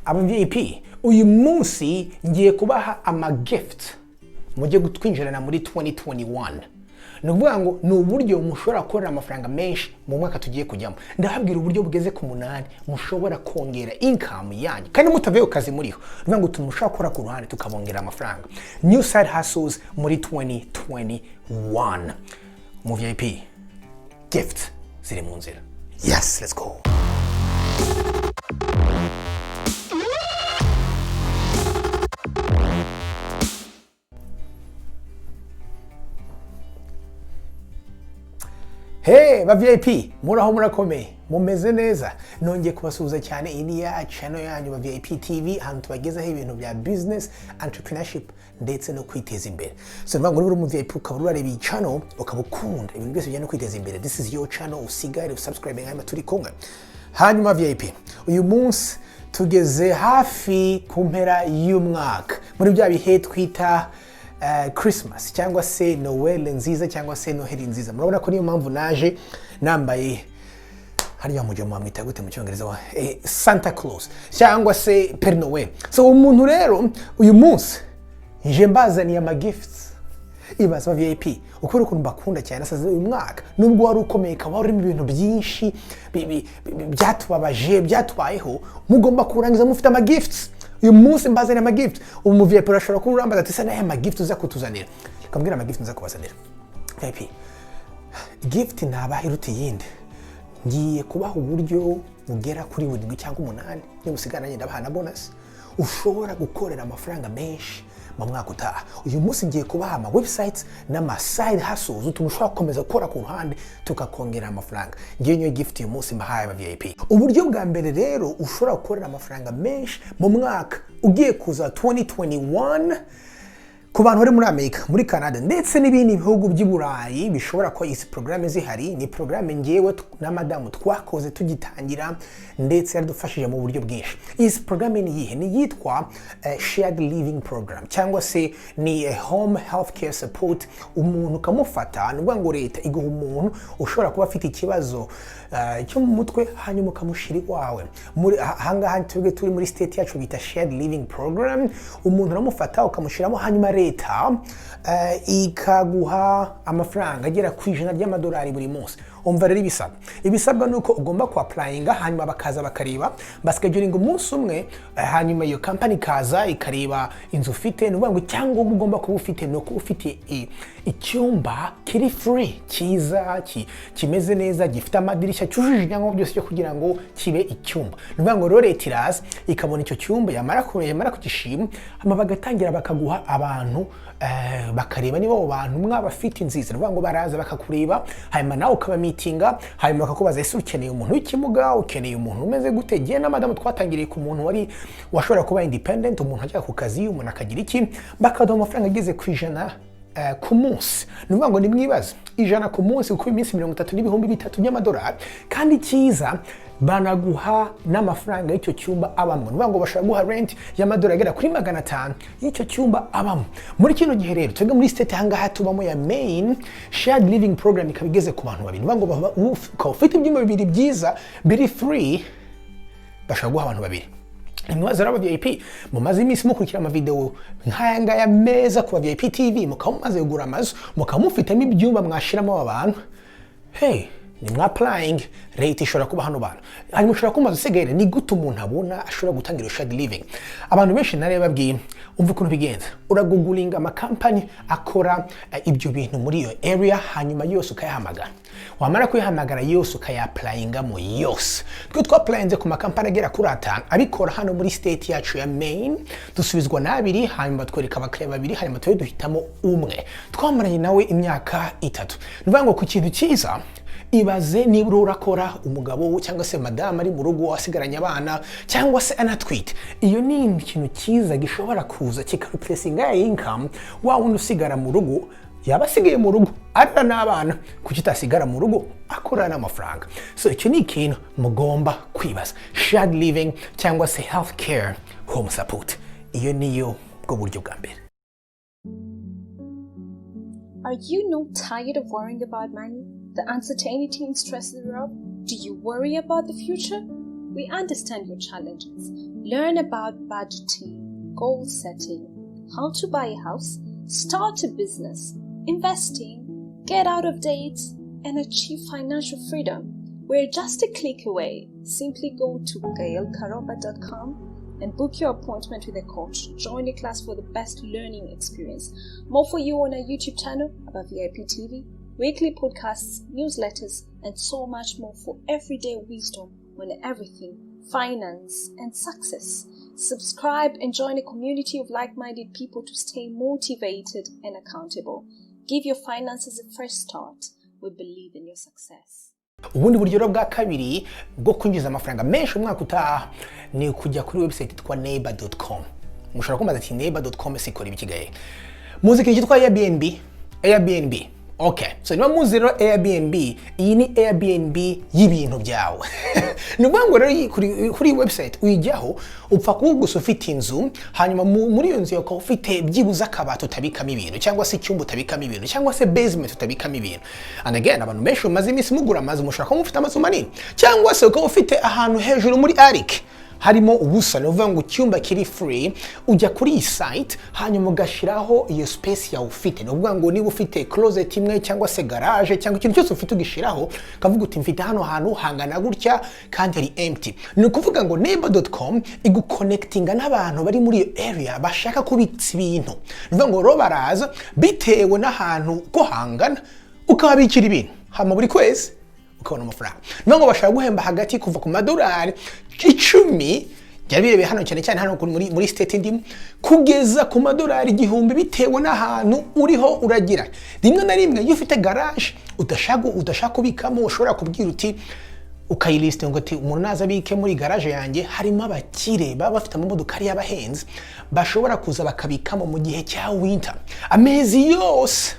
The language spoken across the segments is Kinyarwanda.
Abavips, uyu munsi ngiye kubaha gift mujye gutwinjirana muri 2021. Nuvuga ngo ni uburyo mushobora gukorera amafaranga menshi mu mwaka tugiye kujyamo. Ndahabwira uburyo bugeze ku 8 mushobora kongera income yanyu kandi mutavuye kazi muriho. Nuvuga ngo tumushaka gukora ku ruhande tukabongera amafaranga. New side hustles muri 2021. Mu VIP gift ziri mu nzira. Yes, let's go. Hey, Abavips, muraho murakomeye, mumeze neza. Nongeye kubasuhuza cyane ini ya channel yanyu Abavips TV, ahantu tubagezaho ibintu bya business, entrepreneurship ndetse no kwiteza imbere. So niba uri mu VIP ukaba urareba iyi channel ukabukunda ibintu byose bijyana no kwiteza imbere. This is your channel, usigare usubscribe hanyuma turi kumwe. Hanyuma VIP, uyu munsi tugeze hafi ku mpera y'umwaka. Muri bya bihe twita Christmas cyangwa se Noel nziza cyangwa se Noheli nziza. Murabona ko niyo mpamvu naje nambaye hariya mujye mwamwita gute mu cyongereza wa Santa Claus cyangwa se Père Noël. So umuntu rero uyu munsi nje mbazaniye gifts. Ibaza VIP ukuri ukuntu bakunda cyane asaze uyu mwaka nubwo wari ukomeye kaba urimo ibintu byinshi byatubabaje byatwayeho mugomba kurangiza mufite gifts. Uyu munsi mbazanira gift umu VIP urashobora kurambaza ati sana gift uza kutuzanira kambwira gift nza kubazanira VIP gift ntabahiruti yindi ngiye kubaha uburyo bugera kuri 7 cyangwa 8 nimusigana nyenda bahana bonus ushobora gukorera amafaranga menshi mu mwaka utaha. Uyu munsi ngiye kubaha websites n'ama side hustles utumushobora gukomeza gukora ku ruhande tukakongera amafaranga. Ngiye nyo gift uyu munsi mbahaye aba VIP. Uburyo bwa mbere rero ushobora gukorera amafaranga menshi mu mwaka ugiye kuza 2021 ku bantu bari muri Amerika, muri Canada ndetse n'ibindi bihugu by'Iburayi bishobora ko izi programme zihari. Ni programme ngewe na madamu twakoze tugitangira ndetse yaradufashije mu buryo bwinshi. Izi programme ni yihe? Ni yitwa shared living program cyangwa se ni home healthcare support. Umuntu kamufata nuvuga ngo leta iguha umuntu ushobora kuba afite ikibazo cyo mu mutwe hanyuma kamushiri wawe. Muri hangaha turi muri state yacu bita shared living program. Umuntu uramufata ukamushiramo hanyuma leta ikaguha amafaranga agera ku $100 buri munsi. Umva rero ibisabwa nuko ugomba ku applyinga hanyuma bakaza bakareba bascheduling umunsi umwe hanyuma iyo company kaza ikareba inzu ufite nuvuga ngo cyangwa ugomba kuba ufite no kuba ufite icyumba kiri free kiza kimeze neza gifite amadirishya cyujuje ibyangombwa byose cyo kugira ngo kibe icyumba. Nuvuga ngo rero leta iraza ikabona icyo cyumba yamara kugishima hama bagatangira bakaguha abantu bakareba niba abo bantu mwabafite inziza. Nuvuga ngo baraza bakakureba hanyuma nawe ukaba meetinga hanyuma bakakubaza ese ukeneye umuntu w'ikimuga ukeneye umuntu umeze gute. Giye na madamu twatangiriye ku muntu wari washobora kuba independent, umuntu ajya ku kazi umuntu akagira iki bakaduha amafaranga ageze ku $100 ku munsi. Nuvuga ngo ni mwibaza $100 ku munsi uko iminsi 33,300 by'amadolari kandi cyiza banaguha n'amafaranga y'icyo cyumba abamo. Nuvuga ngo bashaka guha rent y'amadolari agera kuri 500 y'icyo cyumba abamo. Muri kino gihe rero twebwe muri state hangaha tubamo ya main shared living program ikabigeze ku bantu babiri. Nuvuga ngo ufite ibyumba bibiri byiza biri free bashaka guha abantu babiri. Nimwaza raba VIP mumaze iminsi mukurikira ama video nkaya ngaya meza ku VIP TV mukamumaze kugura amazu mukamufitamo ibyumba mwashiramo abantu. Hey, ni mwa applying rate ishobora kuba hano bantu hanyuma ushobora kumaza segere ni gute umuntu abona ashobora gutangira shared living. Abantu benshi nare babwiye umva ukuntu bigenza uragugulinga ama company akora ibyo bintu muri iyo area hanyuma yose ukayahamagara. Wamara kuyihamagara yose ukayapplyinga mu yose. Twe twapplyinze ku makampani agera kuri 5 abikora hano muri state yacu ya Maine dusubizwa nabiri hanyuma twereka abakiriya babiri hanyuma twe duhitamo umwe. Twamaranye nawe imyaka 3. Nuvuga ngo ku kintu cyiza ibaze niba urakora umugabo cyangwa se madame ari mu rugo asigaranye abana cyangwa se anatwite. Iyo ni ikintu cyiza gishobora kuza kikareplacinga income wa wundi usigara mu rugo yabasigaye mu rugo arana n'abana kuki tasigara mu rugo akora n'amafaranga. So icyo ni ikintu mugomba kwibaza. Shared living cyangwa se healthcare home support iyo niyo bwo buryo bwa mbere. Are you not tired of worrying about money, the uncertainty and stress thereof? Do you worry about the future? We understand your challenges. Learn about budgeting, goal setting, how to buy a house, start a business, investing, get out of debt, and achieve financial freedom. We're just a click away. Simply go to gailkaroba.com and book your appointment with a coach. Join a class for the best learning experience. More for you on our YouTube channel, AbaVip TV, weekly podcasts, newsletters, and so much more for everyday wisdom on everything, finance, and success. Subscribe and join a community of like-minded people to stay motivated and accountable. Give your finances a fresh start. We believe in your success. Ubundi buryo bwa kabiri bwo kwinjiza amafaranga menshi umwaka utaha ni kujya kuri website yitwa nimba.com. Mushobora kumbaza ati nimba.com sikora ibikigaye. Muzi ikintu cyitwa Airbnb. Okay, so niba muzi rero Airbnb, iyi ni Airbnb y'ibintu byawe. Nubango rero kuri website uyijyaho upfa kugusa ufite inzu, hanyuma muri iyo nzu yako ufite byibuza akabati utabikamo ibintu, cyangwa se icyumba utabikamo ibintu, cyangwa se basement utabikamo ibintu. And again, abantu benshi maze imisi mugura amazi, mushaka ko mufite amazu manini, cyangwa se uko ufite ahantu hejuru muri attic harimo ubusa, no vuga ngo cyumba kiri free, ujya kuri iyi site hanyuma ugashiraho iyo space yawe ufite. No vuga ngo niba ufite closet imwe cyangwa se garage cyangwa ikintu cyose ufite ugishiraho, kavuga uti mfite hano hantu hangana gutya kandi ari empty. Ni kuvuga ngo nimba.com iguconnectinga n'abantu bari muri iyo area bashaka kubitsa ibintu. No vuga ngo robaraza bitewe n'ahantu ko hangana ukabikira ibintu hama buri kwezi ukabona amafaranga. Ngo bashaka guhemba hagati kuva ku madolari 10 byabirebe hano cyane hano muri state ndimo kugeza ku madolari 1000 bitewe n'ahantu uriho uragira. Rimwe na rimwe iyo ufite garage udashaka kubikamo, ushobora kubwira uti ukayiliste ngo ati umuntu naza bike muri garage yanjye, harimo abakire baba bafite amamodoka ari y'abahenzi bashobora kuza bakabikamo mu gihe cya winter amezi yose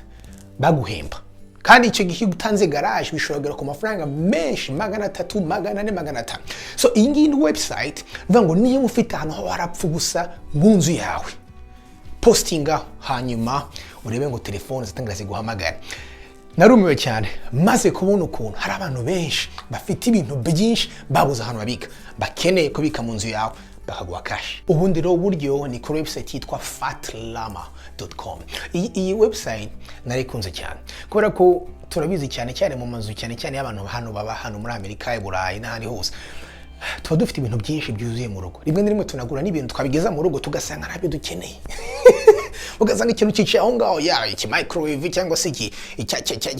baguhemba. Kandi icyo gihe utanze garage bishobora ku mafaranga menshi 300, 400, 500. So iyi ngiyi ni website vuga ngo niyo ufite ahantu ho harapfu gusa mu nzu yawe, postinga hanyuma urebe ngo telefone zitangira ziguhamagara. Narumiwe cyane maze kubona ukuntu hari abantu benshi bafite ibintu byinshi babuze ahantu babika, bakeneye kubika mu nzu yawe bakaguha cash. Ubundi rero uburyo ni kuri website yitwa fatlama.com. Iyi website narikunze cyane kubera ko turabizi cyane mu mazu cyane y'abantu hano baba hano muri Amerika, i Burayi n'ahandi hose. Tuba dufite ibintu byinshi byuzuye mu rugo. Rimwe na rimwe tunagura n'ibintu twabigeza mu rugo tugasanga ntabyo dukeneye. Ugasanga ikintu cyicaye aho ngaho, iki microwave cyangwa se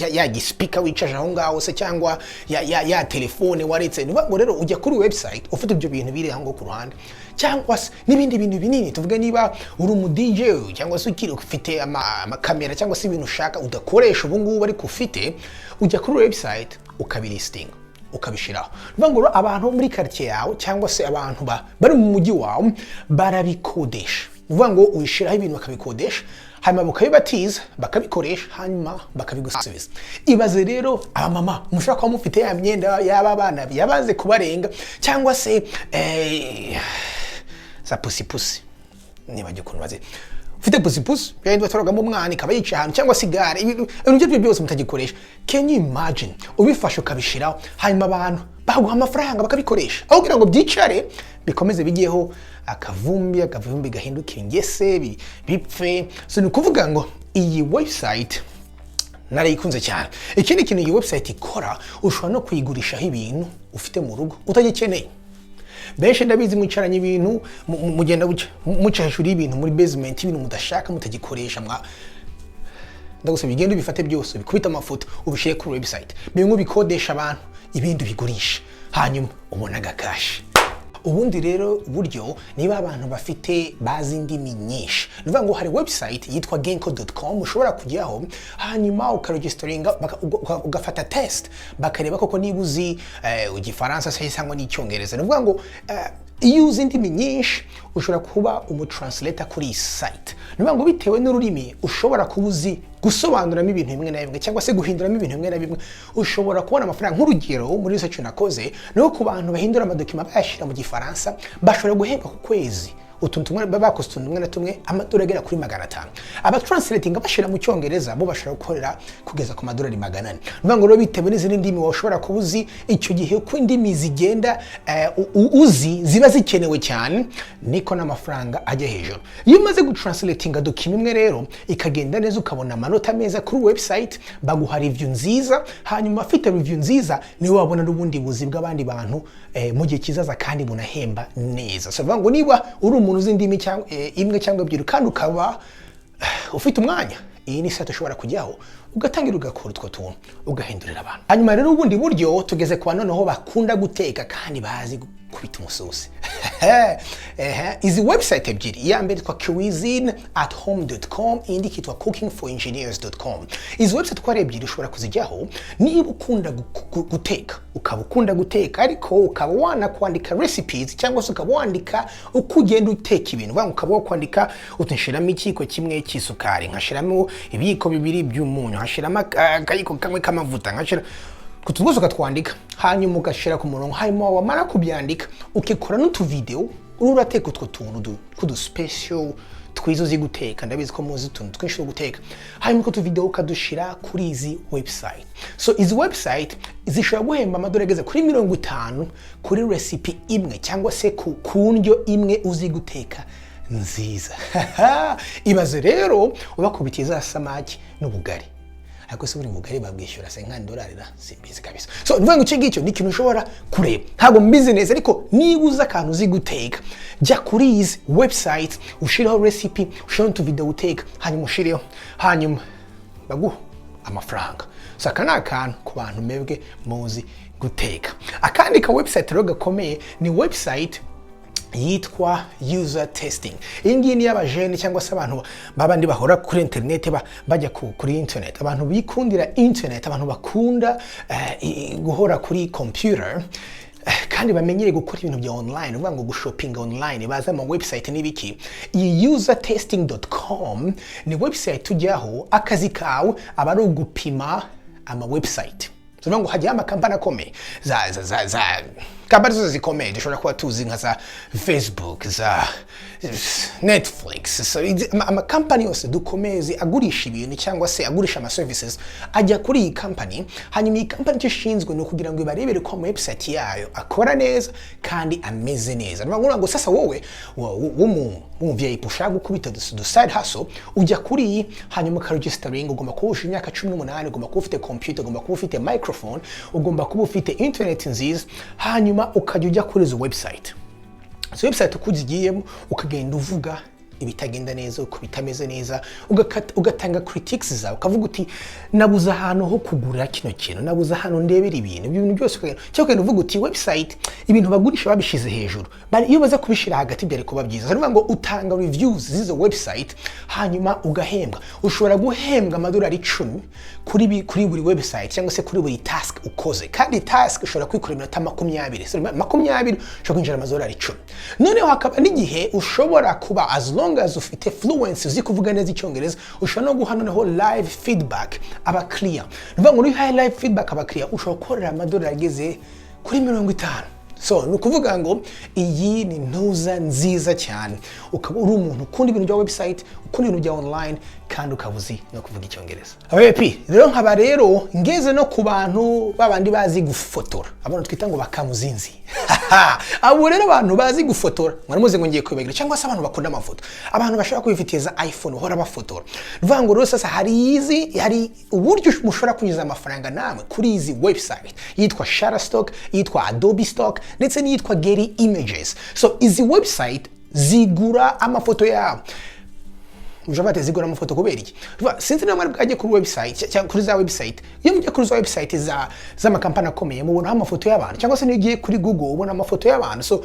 ya speaker wicaje aho ngaho se cyangwa ya telefone waretse. Ngo rero ujya kuri website ufite ibyo bintu biri aho ku ruhande, cyangwa se n'ibindi bintu binini. Tuvuge niba uri umu DJ cyangwa se ufite amakamera cyangwa se ibintu ushaka udakoresha ubu ngubu ariko ufite, ujya kuri website ukabilistinga ukabishiraho. Ngo abantu muri quartier yawe cyangwa se abantu bari mu mujyi wawe barabikodesha. Vuga ngo uyishiraho ibintu bakabikodesha, hanyuma bakabibatiza, bakabikoresha, hanyuma bakabigusubiza. Ibaze rero abamama mushaka ko mufite ya myenda y'aba bana yabaze kubarenga, cyangwa se za pusipusi niba gikuntu baze ufite pusipusi yandi batoragamo umwana ikaba yica ahantu, cyangwa sigare, ibintu byo byose mutagikoresha. Can you imagine ubifasha ukabishiraho hanyuma abantu baguha amafaranga bakabikoresha aho kugira ngo byicare bikomeze bigiyeho akavumbi gahinduka ingese bipfe. So ni kuvuga ngo iyi website narayikunze cyane. Ikindi kintu iyi website ikora, ushobora no kuyigurishaho ibintu ufite mu rugo utagikeneye. Benshi ndabizi mwicaranye ibintu mugenda muca hejuru y'ibintu muri basement, ibintu mudashaka mutagikoresha ndagusaba igenda bifate byose bikubita amafoto ubishire kuri website, bimwe bikodesha abantu, ibindi bigurisha, hanyuma ubona gakashi. Ubundi rero uburyo niba abantu bafite bazi indimi nyinshi, nivuga ngo hari website yitwa genko.com ushobora kujyaho hanyuma ukaregisteringa ugafata test bakareba koko niba uzi igifaransa cyangwa n'icyongereza. Nivuga ngo iyo uzi indimi nyinshi ushobora kuba umutranslator kuri site. Nivuga ngo bitewe n'ururimi ushobora kuba uzi gusobanuramo ibintu bimwe na bimwe cyangwa se guhinduramo ibintu bimwe na bimwe, ushobora kubona amafaranga. Nk'urugero muri research nakoze no ku bantu bahindura amadokima bayashira mu gifaransa bashobora guhemba ku kwezi utuntu tumwe bakoze utuntu tumwe na tumwe amadolari agera kuri 500. Aba translating bashira mu cyongereza bo bashaka gukorera kugeza ku madolari 400. Nivuga ngo rero bitewe n'izindi ndimi washobora kubuzi icyo gihe uko indimi zigenda uzi ziba zikenewe cyane niko n'amafaranga ajya hejuru. Iyo umaze gutranslatinga document imwe rero ikagenda neza ukabona amanota meza kuri website baguha review nziza, hanyuma afite review nziza niwe wabona n'ubundi buzi bw'abandi bantu mu gihe kizaza kandi bunahemba neza. So ngo niba uri umuntu uzi indimi cyangwa imwe cyangwa ebyiri kandi ukaba ufite umwanya, iyi ni site ushobora kujyaho ugatangira ugakora utwo tuntu ugahindurira abantu. Hanyuma rero ubundi buryo tugeze kwa noneho bakunda guteka kandi bazi kubita umusosi. Izi website ebyiri, iya mbere twa cuisine@home.com, indi kitwa cookingforengineers.com. Izi website kwa ebyiri ushobora kuzijyaho niba ukunda guteka, ukaba ukunda guteka ariko ukaba wana kwandika recipes cyangwa se ukaba wandika uko ugenda uteka ibintu. Banga ukaba kwandika utinshiramo ikiko kimwe cy'isukari, nkashiramo ibiyiko bibiri by'umunyu, nkashiramo akayiko kamwe k'amavuta, nkashira kutugose ukatwandika, hanyuma ugashira ku murongo, hanyuma wamara kubyandika ukikora n'utu video urateka utwo tuntu kudu special twizo zi guteka. Ndabizi ko muzi tuntu twinshi guteka, hanyuma ko tu video ukadushira kuri izi website. So izi website zishobora guhemba amadolari ageze kuri 50 kuri recipe imwe cyangwa se ku ndyo imwe uzi guteka nziza. Ibaze rero ubakubitiye za samaki n'ubugari, ariko se buri mugari babwishyura $50 simbizi kabisa. So nivuga ngo icyo ngicyo ni ikintu ushobora kureba, ntabwo mbizi neza ariko niba uzi akantu uzi guteka jya kuri izi website ushiraho recipe, ushiraho tu video uteka, hanyuma ushireho, hanyuma baguha amafaranga. So aka ni akantu ku bantu mebwe muzi guteka. Akandi ka website rero gakomeye ni website yitwa user testing. Iyi ngiyi ni y'abajene cyangwa se abantu babandi bahora kuri internet bajya kuri internet, abantu bikundira internet, abantu bakunda guhora kuri computer kandi bamenyere gukora ibintu bya online, uvuga ngo gushopinga online, baza mu website n'ibiki. Iyi usertesting.com ni website ujyaho, akazi kawe aba ari ugupima ama website. Tuvuga ngo hajya amakampani akomeye za kampani zose zikomeye, dushobora kuba tuzi nka za Facebook, za Netflix, amakampani yose dukomezi agurisha ibintu cyangwa se agurisha ama services ajya kuri iyi company. Hanyuma iyi company icyo ishinzwe ni ukugira ngo ibarebere ko website yayo akora neza kandi ameze neza. Nivuga ngo sasa wowe VIP ushaka gukubita du side hustle ujya kuri iyi, hanyuma ka registering, ugomba kuba ufite imyaka 18, ugomba kuba ufite computer, ugomba kuba ufite microphone, ugomba kuba ufite internet nziza, hanyuma ukajya ujya kuri izo website. So website ukugiyemo ukagenda uvuga ibitagenda neza, uko bitameze neza, ugatanga critiques zawe, ukavuga uti nabuza ahantu ho kugura kino kintu, nabuza ahantu ndebera ibintu byose, cyangwa uvuga uti website ibintu bagurisha babishize hejuru, bari iyo baza kubishira hagati byari kuba byiza. Nivuga ngo utanga reviews z'izo website hanyuma ugahembwa. Ushobora guhembwa amadolari 10 kuri buri website cyangwa se kuri buri task ukoze, kandi task ushobora kwikora iminota 20. So 20 ushobora kwinjira amadolari 10. Noneho hakaba n'igihe ushobora kuba as long as ufite fluency uzi kuvuga neza icyongereza, ushobora no guha noneho live feedback abakiriya. Nivuga ngo uri live feedback abakiriya ushobora gukorera amadolari ageze kuri 50. So nukuvuga ngo iyi ni ntuza nziza cyane, ukaba uri umuntu ukunda ibintu bya website, ukunda ibintu bya online kandi ukabuzi no kuvuga icyongereza. Abavips rero nkaba rero ngeze no ku bantu babandi bazi gufotora, abantu twita ngo bakamuzinzi. Abo rero abantu bazi gufotora mwaramuze ngo ngiye kwibagira, cyangwa se abantu bakunda amafoto, abantu bashaka kwifitiza iPhone uhora bafotora. Nivuga ngo rero sasa hari uburyo mushobora kunyuza amafaranga namwe kuri izi website yitwa Shutterstock, yitwa Adobe Stock ndetse n'iyitwa Getty Images. So izi website zigura amafoto yawe. Ujabate zigura amafoto kubera iki? Sinzi namwe bwaje kuri website cyangwa kuri za website. Iyo mujye kuri za website za makampani akomeye mubona amafoto y'abantu, cyangwa se nigiye kuri Google ubona amafoto y'abantu. So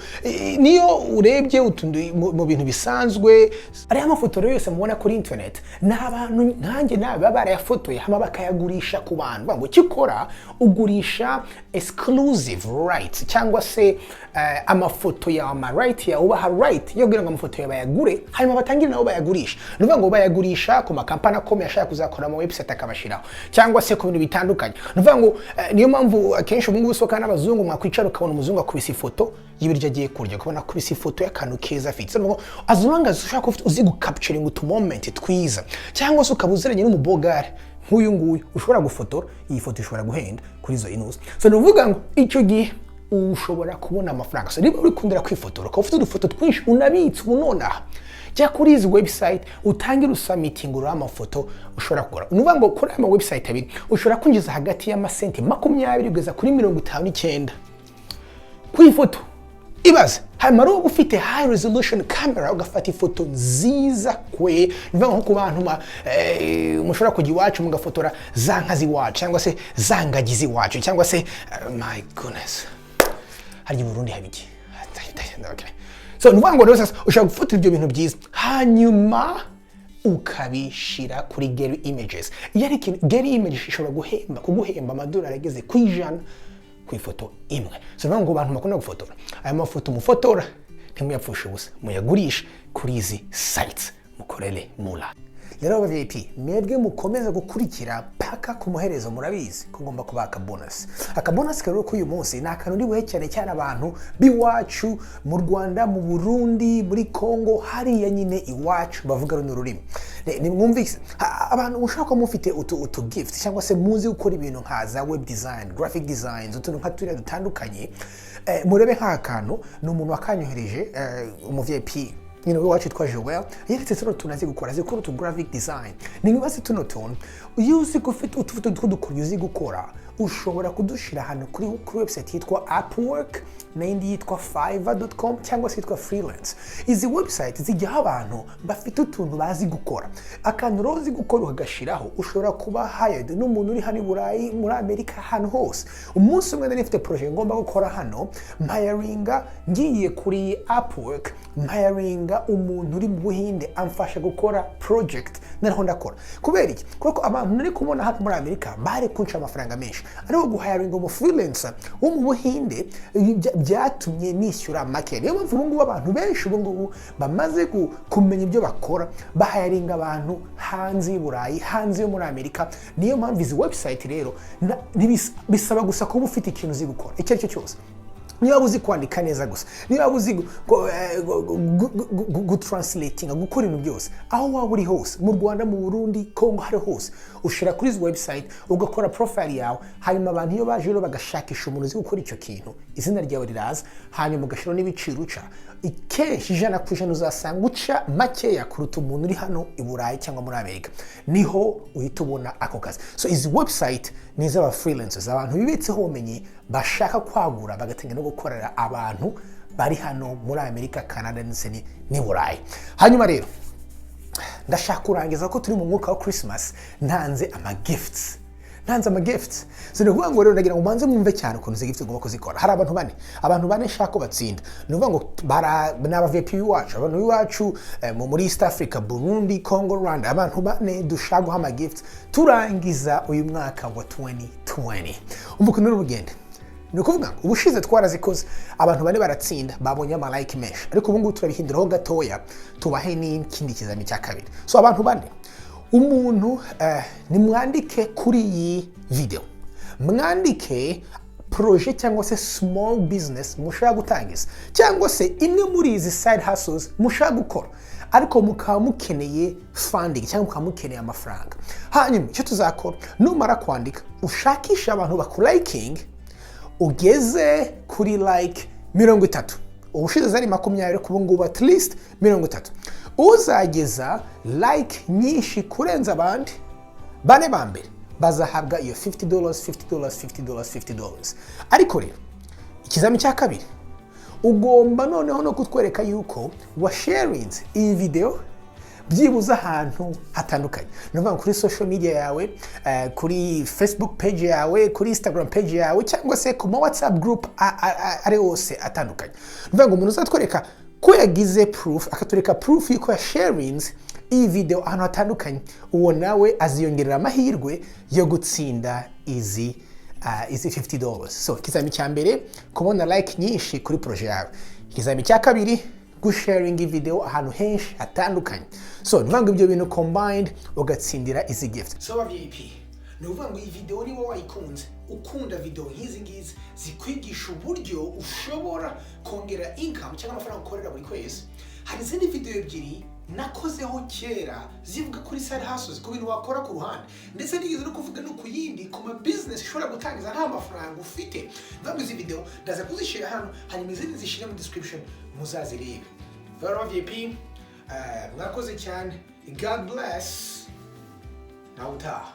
niyo urebye utundi mu bintu bisanzwe ari amafoto yose mubona kuri internet n'abantu nkanjye nabe barayafotoye hama bakayagurisha ku bantu. Ngo kikora ugurisha exclusive right cyangwa se amafoto ya ama right ya ubaha right yo kugira ngo amafoto yawe bayagure hanyuma batangire nabo bayagurisha nuvuga ngo bayagurisha ku makampani akomeye ashaka kuzakora mu website akabashiraho cyangwa se ku bintu bitandukanye nuvuga ngo niyo mpamvu akenshi ubu ngubu soka n'abazungu mwakwicara ukabona umuzungu akubise ifoto y'ibiryo agiye kurya ukabona kubise ifoto y'akantu keza afite ngo as long as ushaka ufite uzi gucapturing utu moment twiza cyangwa se ukabuzeranye n'umubogare nk'uyu nguyu ushobora gufotora iyi foto ishobora guhenda kuri izo inuzi so nuvuga ngo icyo gihe ushobora kubona amafaranga so niba uri kundira kwifotora ukaba ufite udufoto twinshi unabitse unonaha jya kuri izi website utangira usubmiting ura amafoto ushobora kugura nuvuga ngo kuri ama website abiri ushobora kwinjiza hagati y'amasenti 20 kugeza kuri 59 ku ifoto ibaze hanyuma rero ufite high resolution camera ugafata ifoto nziza kwe nivuga nko ku bantu mushobora kujya iwacu mugafotora za nkazi wacu cyangwa se za ngagizi wacu cyangwa se my goodness hari mu Burundi habiki okay so nuvuga ngo rero sasa ushaka gufotora ibyo bintu byiza hanyuma ukabishira kuri Getty Images yari Getty Images ishobora kuguhemba amadolari ageze ku 100 ku ifoto imwe so nuvuga ngo abantu bakunda gufotora aya mafoto mufotora ntimuyapfushe ubusa muyagurisha kuri izi sites mukorere mula rero AbaVip mwebwe mukomeza gukurikira paka ku muherezo murabizi ko ngomba kubaka bonus akabonus rero ko uyu munsi ni akantu ndi buhe cyane abantu biwacu mu Rwanda mu Burundi muri Congo hariya nyine iwacu bavuga runo rurimi ni mwumvise abantu ushaka mufite utu gift cyangwa se muzi gukora ibintu nkaza web design graphic designs utuntu nka turiya dutandukanye murebe nk'akantu ni umuntu wakanyohereje UmuVip wacu twaje well yeretse tuno tunazi gukora zikora utu graphic design ni ngibaze tuno tone uzi gufite utufoto tw'udukuru uzi gukora ushobora kudushira hano kuri website yitwa Upwork n'indi yitwa fiverr.com cyangwa se yitwa freelance izi website zijyaho abantu bafite utuntu bazi gukora akantu rozi gukora ugashiraho ushobora kuba hired n'umuntu uri hano i Burayi muri Amerika hano hose umunsi umwe nifite project ngomba gukora hano mpayaringa ngiye kuri Upwork mpayaringa umuntu uri mu Buhinde amfasha gukora project naho ndakora kubera iki kuko abantu nari kubona hano muri Amerika bari kunca amafaranga menshi ariko guhayaringa umu freelancer wo mu Buhinde byatumye nishyura make niyo mpamvu ubu ngubu abantu benshi ubu ngubu bamaze kumenya ibyo bakora bahayaringa abantu hanze y'Uburayi hanze yo muri Amerika niyo mpamvu izi website rero bisaba gusa kuba ufite ikintu uzi gukora icyo aricyo cyose niba uzi kwandika neza gusa niba uzi gutranslatinga gukora ibintu byose aho waba uri hose mu Rwanda mu Burundi Congo hari hose ushira kuri izi website ugakora profile yawe hanyuma abantu iyo baje rero bagashakisha umuntu uzi gukora icyo kintu izina ryawe riraza hanyuma ugashira n'ibiciro uca ikeshi 100% uzasanga uca makeya kuruta umuntu uri hano i Burayi cyangwa muri Amerika niho uhita ubona ako kazi so izi website ni iz'aba freelancers abantu bibitseho ubumenyi bashaka kwagura bagatenga no gukorera abantu bari hano muri Amerika Canada ndetse ni Burayi hanyuma rero ndashaka kurangiza ko turi mu mwuka wa Christmas ntanze ama gifts Sinavuga ngo rero ndagira ngo manze mwumve cyane ukuntu izi gifts ngomba kuzikora hari abantu bane shaka batsinda nuvuga ngo n'AbaVip wacu abantu biwacu muri East Africa Burundi Congo Rwanda abantu bane dushaka guha ama gifts turangiza uyu mwaka wa 2020 umvuka n'urugendo ni ukuvuga ngo ubushize twarazikoze abantu bane baratsinda babonye ama like menshi ariko ubu ngubu turabihinduraho gatoya tubahe n'ikindi kizami cya kabiri so abantu bane umuntu nimwandike kuri iyi video mwandike projet cyangwa se small business mushaka gutangiza cyangwa se imwe muri izi side hustles mushaka gukora ariko mukaba mukeneye funding cyangwa mukaba mukeneye amafaranga hanyuma icyo tuzakora numara kwandika ushakisha abantu bakuriking ugeze kuri like 30 ubushize zari 20 kubu ngubu at least 30 uzageza like nyinshi kurenza abandi bane bambere bazahabwa iyo $50 ariko rero ikizami cya kabiri ugomba noneho no kutwereka yuko wa sharinze iyi video byibuza ahantu hatandukanye nuvuga kuri social media yawe kuri Facebook page yawe kuri Instagram page yawe cyangwa se ku WhatsApp group ari hose atandukanye nuvuga ngo umuntu uzatwereka ko yagize proof akatureka proof yuko ya sharinze iyi video ahantu hatandukanye uwo nawe aziyongerera amahirwe yo gutsinda izi is $50. So ikizami cya mbere kubona like nyinshi kuri projet yawe. Ikizami cya kabiri gusharing video ahantu henshi hatandukanye. So nivuga ngo ibyo bintu combined ugatsindira izi gift. So AbaVip, nuvuga ngo iyi video ni wowe wayikunze, ukunda video nk'izi ngizi zikwigisha uburyo ushobora kongera income cyangwa amafaranga ukorera buri kwezi. Hari izindi video ebyiri nakozeho kera zivuga kuri side hustles ku bintu wakora ku ruhande, ndetse nigeze no kuvuga no ku yindi ku ma business ushobora gutangiza nta mafaranga ufite. Ntabwo izi video ndaza kuzishira hano, hanyuma izindi zishira mu description muzazirebe. AbaVip, mwakoze cyane. God bless. Now utaha.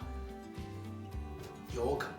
You're welcome.